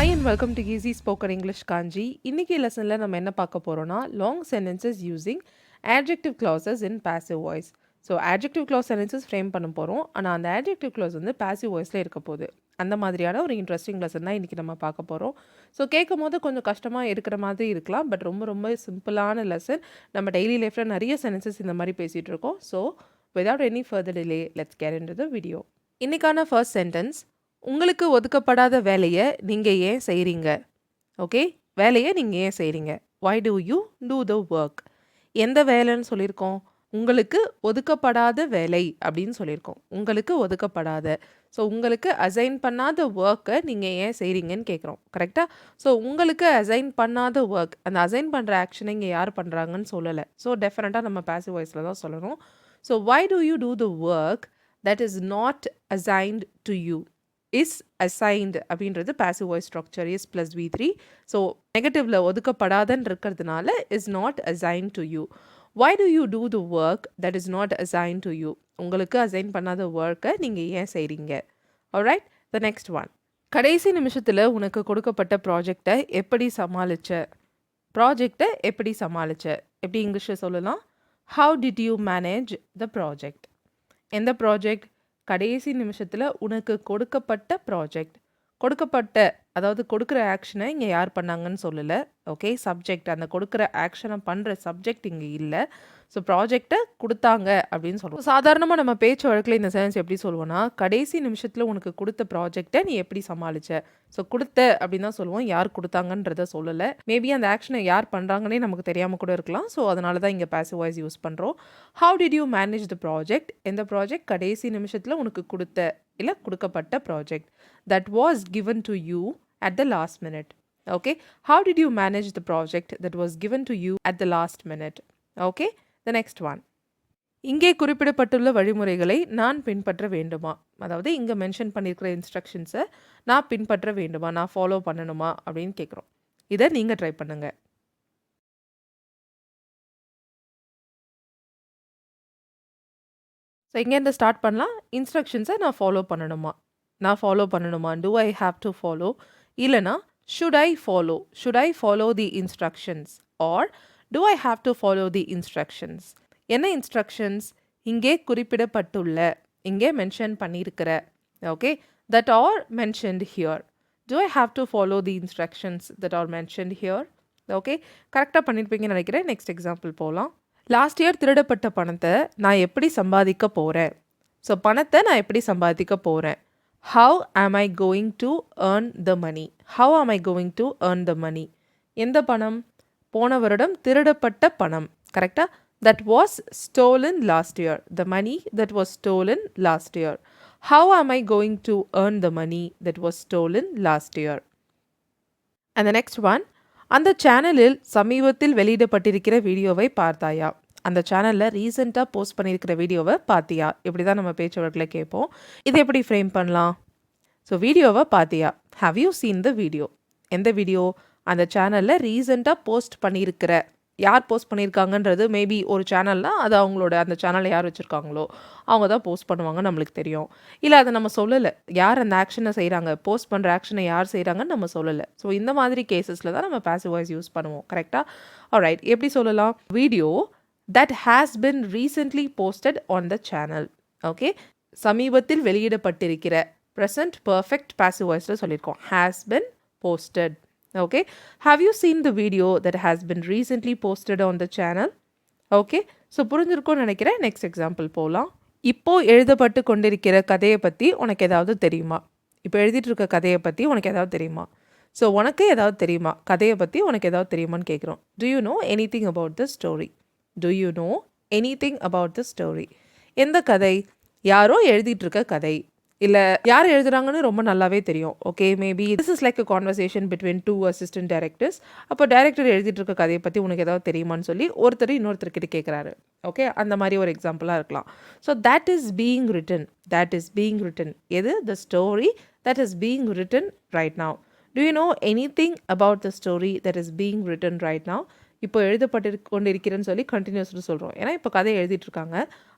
Hi and welcome to Easy Spoken English Kanji. இன்னைக்கு லெசன்ல நம்ம என்ன பார்க்க போறோம்னா long sentences using adjective clauses in passive voice. So adjective clause sentences frame பண்ண போகிறோம். ஆனால் அந்த adjective clause வந்து passive voiceல இருக்க போகுது. அந்த மாதிரியான ஒரு இன்ட்ரெஸ்டிங் லெசன் தான் இன்றைக்கி நம்ம பார்க்க போகிறோம். ஸோ கேட்கும் போது கொஞ்சம் கஷ்டமாக இருக்கிற மாதிரி இருக்கலாம், பட் ரொம்ப ரொம்ப சிம்பிளான லெசன். நம்ம டெய்லி லைஃப்பில் நிறைய சென்டென்சஸ் இந்த மாதிரி பேசிகிட்டு இருக்கோம். So without any further delay, let's get into the video. இன்னைக்கான ஃபர்ஸ்ட் சென்டென்ஸ், உங்களுக்கு ஒதுக்கப்படாத வேலையை நீங்கள் ஏன் செய்கிறீங்க? ஓகே, வேலையை நீங்கள் ஏன் செய்கிறீங்க? why do you do the work? எந்த வேலைன்னு சொல்லியிருக்கோம்? உங்களுக்கு ஒதுக்கப்படாத வேலை அப்படின்னு சொல்லியிருக்கோம். உங்களுக்கு ஒதுக்கப்படாத, ஸோ உங்களுக்கு அசைன் பண்ணாத ஒர்க்கை நீங்கள் ஏன் செய்கிறீங்கன்னு கேட்குறோம். கரெக்டாக? ஸோ உங்களுக்கு அசைன் பண்ணாத ஒர்க், அந்த அசைன் பண்ணுற ஆக்ஷனை இங்கே யார் பண்ணுறாங்கன்னு சொல்லலை. ஸோ டெஃபினட்டாக நம்ம பாசிவ் வாய்ஸில் தான் சொல்லணும். So why do you do the work that is not assigned to you? Is assigned அப்படின்றது passive voice structure, is plus V3. So நெகட்டிவ்ல ஒதுக்கப்படாதன்னு இருக்கிறதுனால is not assign to you. why do you do the work that is not assigned to you? உங்களுக்கு assign பண்ணாத ஒர்க்கை நீங்கள் ஏன் செய்கிறீங்க? Alright, the next one. கடைசி நிமிஷத்தில் உனக்கு கொடுக்கப்பட்ட ப்ராஜெக்டை எப்படி சமாளிச்ச? ப்ராஜெக்டை எப்படி சமாளிச்ச? எப்படி இங்கிலீஷில் சொல்லலாம்? how did you manage the project? எந்த ப்ராஜெக்ட்? கடைசி நிமிஷத்தில் உனக்கு கொடுக்கப்பட்ட ப்ராஜெக்ட். கொடுக்கப்பட்ட, அதாவது கொடுக்குற ஆக்ஷனை இங்கே யார் பண்ணாங்கன்னு சொல்லலை. ஓகே, சப்ஜெக்ட், அந்த கொடுக்குற ஆக்ஷனை பண்ணுற சப்ஜெக்ட் இங்கே இல்லை. ஸோ ப்ராஜெக்டை கொடுத்தாங்க அப்படின்னு சொல்லுவோம். சாதாரணமாக நம்ம பேச்சு வழக்கில் இந்த சென்டென்ஸ் எப்படி சொல்லுவோம்னா, கடைசி நிமிஷத்தில் உனக்கு கொடுத்த ப்ராஜெக்டை நீ எப்படி சமாளிச்ச? ஸோ கொடுத்த அப்படின்னு தான் சொல்லுவோம், யார் கொடுத்தாங்கன்றத சொல்லலை. மேபி அந்த ஆக்ஷனை யார் பண்ணுறாங்கன்னே நமக்கு தெரியாமல் கூட இருக்கலாம். ஸோ அதனால தான் இங்கே பாசிவ் வாய்ஸ் யூஸ் பண்ணுறோம். How did you manage the project? எந்த ப்ராஜெக்ட் கடைசி நிமிஷத்தில் உனக்கு கொடுத்த இல்லை கொடுக்கப்பட்ட project. that was given to you at the last minute. Okay, how did you manage the project that was given to you at the last minute? Okay, the next one. இங்கே குறிப்பிடப்பட்டுள்ள வழிமுறைகளை நான் பின்பற்ற வேண்டுமா? அதாவது இங்கே மென்ஷன் பண்ணியிருக்கிற இன்ஸ்ட்ரக்ஷன்ஸை நான் பின்பற்ற வேண்டுமா, நான் ஃபாலோ பண்ணணுமா அப்படின்னு கேட்குறோம். இதை நீங்கள் ட்ரை பண்ணுங்க. ஸோ இங்கேருந்து ஸ்டார்ட் பண்ணலாம். இன்ஸ்ட்ரக்ஷன்ஸை நான் ஃபாலோ பண்ணணுமா, நான் ஃபாலோ பண்ணணுமா, do I have to follow, இல்லைனா should I follow the instructions or do I have to follow the instructions? என்ன இன்ஸ்ட்ரக்ஷன்ஸ்? இங்கே குறிப்பிடப்பட்டுள்ள, இங்கே மென்ஷன் பண்ணியிருக்கிற. Okay, that are mentioned here. do I have to follow the instructions that are mentioned here? Okay, கரெக்டாக பண்ணியிருப்பீங்கன்னு நினைக்கிறேன். Next example போகலாம். Last year திருடப்பட்ட பணத்தை நான் எப்படி சம்பாதிக்க போகிறேன்? ஸோ பணத்தை நான் எப்படி சம்பாதிக்க போகிறேன்? how am I going to earn the money? how am I going to earn the money? எந்த பணம்? போன வருடம் திருடப்பட்ட பணம். கரெக்டாக? that was stolen last year. the money that was stolen last year. how am I going to earn the money that was stolen last year? and the next one. அந்த சேனலில் சமீபத்தில் வெளியிடப்பட்டிருக்கிற வீடியோவை பார்த்தாயா? அந்த சேனலில் ரீசெண்டாக போஸ்ட் பண்ணியிருக்கிற வீடியோவை பார்த்தியா? இப்படி தான் நம்ம பேச்சு வழக்கில் கேட்போம். இதை எப்படி ஃப்ரேம் பண்ணலாம்? ஸோ வீடியோவை பார்த்தியா? Have you seen the video? எந்த வீடியோ? அந்த சேனலில் ரீசெண்டாக போஸ்ட் பண்ணியிருக்கிற, யார் போஸ்ட் பண்ணியிருக்காங்கன்றது மேபி ஒரு சேனல்னால் அது அவங்களோட, அந்த சேனலில் யார் வச்சுருக்காங்களோ அவங்க தான் போஸ்ட் பண்ணுவாங்க, நம்மளுக்கு தெரியும். இல்லை அதை நம்ம சொல்லலை, யார் அந்த ஆக்ஷனை செய்கிறாங்க, போஸ்ட் பண்ணுற ஆக்ஷனை யார் செய்கிறாங்கன்னு நம்ம சொல்லலை. ஸோ இந்த மாதிரி கேசஸில் தான் நம்ம பாசிவ் வாய்ஸ் யூஸ் பண்ணுவோம். கரெக்டாக? ஆல்ரைட், எப்படி சொல்லலாம்? Video that has been recently posted on the channel. Okay, சமீபத்தில் வெளியிடப்பட்டிருக்கிற, ப்ரெசன்ட் பர்ஃபெக்ட் பாசிவ் வாய்ஸில் சொல்லியிருக்கோம், has been posted. Okay, have you seen the video that has been recently posted on the channel? Okay, so புரிஞ்சிருக்கும்னு நினைக்கிறேன். Next example போகலாம். இப்போது எழுதப்பட்டு கொண்டிருக்கிற கதையை பற்றி உனக்கு ஏதாவது தெரியுமா? இப்போ எழுதிட்டு இருக்க கதையை பற்றி உனக்கு ஏதாவது தெரியுமா? ஸோ உனக்கு ஏதாவது தெரியுமா, கதையை பற்றி உனக்கு ஏதாவது தெரியுமான்னு கேட்குறோம். do you know anything about the story? do you know anything about the story? எந்த கதை? யாரோ எழுதிட்டு இருக்க கதை. இல்லை யார் எழுதுறாங்கன்னு ரொம்ப நல்லாவே தெரியும். Okay, maybe this is like a conversation between two assistant directors. அப்போ டைரக்டர் எழுதிட்டு இருக்க கதையை பற்றி உனக்கு ஏதாவது தெரியுமான்னு சொல்லி ஒருத்தர் இன்னொருத்தர்கிட்ட கேட்குறாரு. ஓகே, அந்த மாதிரி ஒரு எக்ஸாம்பிளாக இருக்கலாம். So that is being written. that is being written. எது? the story that is being written right now. do you know anything about the story that is being written right now? இப்போ எழுதப்பட்டு கொண்டிருக்கிறேன்னு சொல்லி கண்டினியூஸ்னு சொல்கிறோம். ஏன்னா இப்போ கதையை எழுதிட்டுருக்காங்க.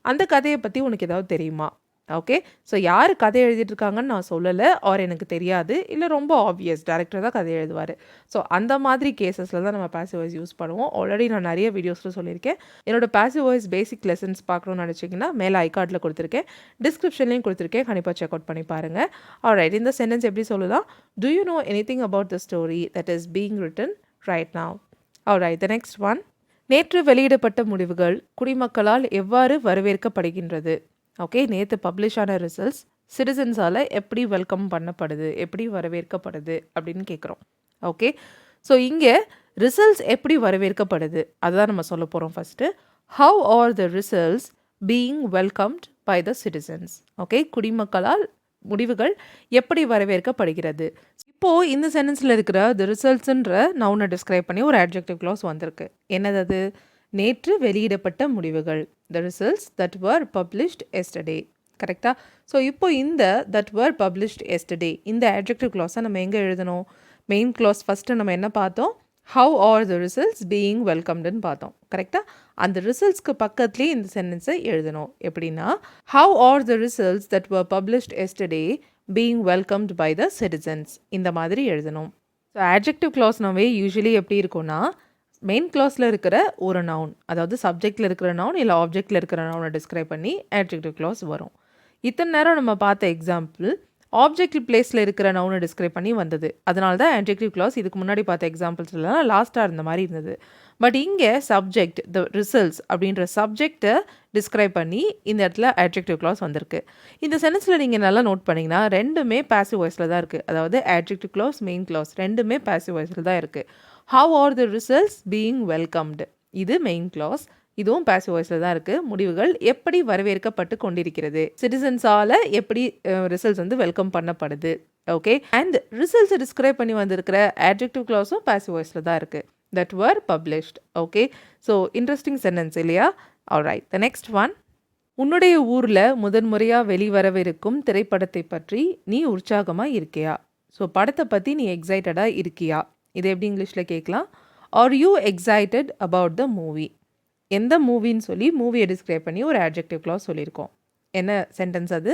அந்த கதையை பற்றி உனக்கு ஏதாவது தெரியுமா? ஓகே. ஸோ யார் கதை எழுதிட்டு இருக்காங்கன்னு நான் சொல்லலை, ஆர் எனக்கு தெரியாது, இல்லை ரொம்ப ஆப்வியஸ் டைரக்டர் தான் கதை எழுதுவார். ஸோ அந்த மாதிரி கேசஸில் தான் நம்ம பாசிவ் வாய்ஸ் யூஸ் பண்ணுவோம். ஆல்ரெடி நான் நிறைய வீடியோஸில் சொல்லியிருக்கேன். என்னோட பாசிவ் வாய்ஸ் பேசிக் லெசன்ஸ் பார்க்கணும்னு நினச்சிங்கன்னா மேலே ஐகார்டில் கொடுத்துருக்கேன், டிஸ்கிரிப்ஷன்லேயும் கொடுத்துருக்கேன், கண்டிப்பாக செக் அவுட் பண்ணி பாருங்கள். ஆல்ரைட், இந்த சென்டென்ஸ் எப்படி சொல்லலாம்? Do you know anything about the story that is being written right now? Alright, the next one. நேற்று வெளியிடப்பட்ட முடிவுகள் குடிமக்களால் எவ்வாறு வரவேற்கப்படுகின்றது? ஓகே, நேற்று பப்ளிஷ் ஆன ரிசல்ட்ஸ் சிட்டிசன்ஸால் எப்படி வெல்கம் பண்ணப்படுது, எப்படி வரவேற்கப்படுது அப்படின்னு கேட்குறோம். ஓகே, ஸோ இங்கே ரிசல்ட்ஸ் எப்படி வரவேற்கப்படுது அதுதான் நம்ம சொல்ல போகிறோம். First, how are the results being welcomed by the citizens? Okay, குடிமக்களால் முடிவுகள் எப்படி வரவேற்கப்படுகிறது? இப்போது இந்த சென்டென்ஸில் இருக்கிற த ரிசல்ட்ஸுன்ற நவுனை டிஸ்கிரைப் பண்ணி ஒரு அட்ஜெக்டிவ் க்ளாஸ் வந்திருக்கு. என்னது அது? நேற்று வெளியிடப்பட்ட முடிவுகள், the results that were published yesterday. கரெக்டாக? ஸோ இப்போ இந்த தட் வர் பப்ளிஷ்ட் எஸ்டர்டே இந்த அட்ஜெக்டிவ் க்ளாஸை நம்ம எங்கே எழுதணும்? மெயின் க்ளாஸ் ஃபஸ்ட்டு நம்ம என்ன பார்த்தோம்? How are the results being வெல்கம்டுன்னு பார்த்தோம். கரெக்டாக? அந்த ரிசல்ட்ஸ்க்கு பக்கத்துலேயே இந்த சென்டென்ஸை எழுதணும். எப்படின்னா, how are the results that were published yesterday being welcomed by the citizens, இந்த மாதிரி எழுதணும். ஸோ அட்ஜெக்டிவ் க்ளாஸ்னாவே யூஸ்வலி எப்படி இருக்கும்னா, மெயின் க்ளாஸில் இருக்கிற ஒரு நவுன், அதாவது சப்ஜெக்டில் இருக்கிற நவுன் இல்லை ஆப்ஜெக்டில் இருக்கிற நவுனை டிஸ்கிரைப் பண்ணி அட்ஜெக்டிவ் க்ளாஸ் வரும். இத்தனை நேரம் நம்ம பார்த்த எக்ஸாம்பிள் ஆப்ஜெக்டிவ் பிளேஸில் இருக்கிற நவுனை டிஸ்கிரைப் பண்ணி வந்தது. அதனால தான் அட்ஜெக்டிவ் க்ளாஸ் இதுக்கு முன்னாடி பார்த்த எக்ஸாம்பிள்ஸ்லாம் லாஸ்ட்டாக இருந்த மாதிரி இருந்தது. பட் இங்கே சப்ஜெக்ட், த ரிசல்ட்ஸ் அப்படின்ற சப்ஜெக்டை டிஸ்கிரைப் பண்ணி இந்த இடத்துல அட்ஜெக்டிவ் க்ளாஸ் வந்திருக்கு. இந்த சென்டென்ஸில் நீங்கள் நல்லா நோட் பண்ணிங்கன்னா ரெண்டுமே பாசிவ் வாய்ஸில் தான் இருக்குது. அதாவது அட்ஜெக்டிவ் க்ளாஸ், மெயின் க்ளாஸ் ரெண்டுமே பாசிவ் வாய்ஸில் தான் இருக்குது. Have are the results being welcomed, இது மெயின் க்ளாஸ், இதுவும் பாசிவ் வாய்ஸில் தான் இருக்குது. முடிவுகள் எப்படி வரவேற்கப்பட்டு கொண்டிருக்கிறது, சிட்டிசன்ஸால் எப்படி ரிசல்ட்ஸ் வந்து வெல்கம் பண்ணப்படுது. ஓகே, அண்ட் ரிசல்ட்ஸை டிஸ்கிரைப் பண்ணி வந்திருக்கிற அட்ஜெக்டிவ் க்ளாஸும் பாசிவ் வாய்ஸில் தான் இருக்குது. That were published. Okay, so interesting sentence இல்லையா? Alright, the next one. உன்னுடைய ஊரில் முதன்முறையாக வெளிவரவிருக்கும் திரைப்படத்தை பற்றி நீ உற்சாகமாக இருக்கியா? ஸோ படத்தை பற்றி நீ எக்ஸைட்டடாக இருக்கியா? இது எப்படி இங்கிலீஷில் கேட்கலாம்? R you excited about the movie? எந்த மூவின்னு சொல்லி மூவியை டிஸ்கிரைப் பண்ணி ஒரு அட்ஜெக்டிவ் க்ளாஸ் சொல்லியிருக்கோம். என்ன சென்டென்ஸ் அது?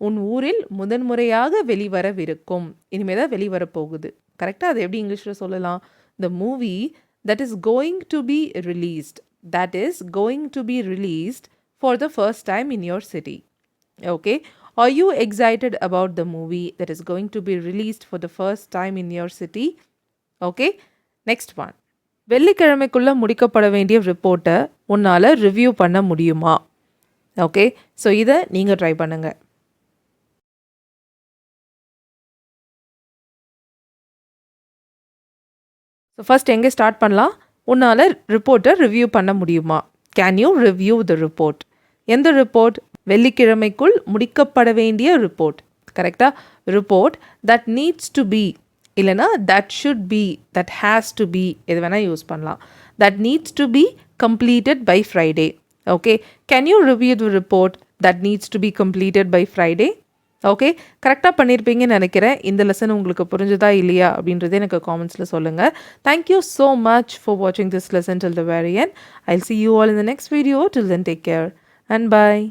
உன் ஊரில் முதன்முறையாக வெளிவரவிருக்கும், இனிமேல் தான் வெளிவரப்போகுது. கரெக்டாக? அது எப்படி இங்கிலீஷில் சொல்லலாம்? The movie that is going to be released, that is going to be released for the first time in your city. Okay, are you excited about the movie that is going to be released for the first time in your city? Okay, next one. வெள்ளிக்கிழமைக்குள்ளே முடிக்கப்பட வேண்டிய ரிப்போர்ட்டை உன்னால் review பண்ண முடியுமா? Okay, so இதை நீங்கள் try பண்ணுங்கள். ஸோ ஃபஸ்ட் எங்கே ஸ்டார்ட் பண்ணலாம்? உன்னால் ரிப்போர்ட்டை ரிவ்யூ பண்ண முடியுமா? Can you review the report? எந்த ரிப்போர்ட்? வெள்ளிக்கிழமைக்குள் முடிக்கப்பட வேண்டிய ரிப்போர்ட். கரெக்டாக? Report that needs to be, இல்லைனா that should be, that has to be, எது வேணால் யூஸ் பண்ணலாம். That needs to be completed by Friday. Okay, can you review the report that needs to be completed by Friday? Okay, கரெக்டாக பண்ணியிருப்பீங்கன்னு நினைக்கிறேன். இந்த lesson உங்களுக்கு புரிஞ்சுதா இல்லையா அப்படின்றதே எனக்கு காமெண்ட்ஸில் சொல்லுங்கள். தேங்க்யூ ஸோ மச் ஃபார் வாட்சிங் this lesson till the very end. I'll see you all in the next video. Till then, take care and bye.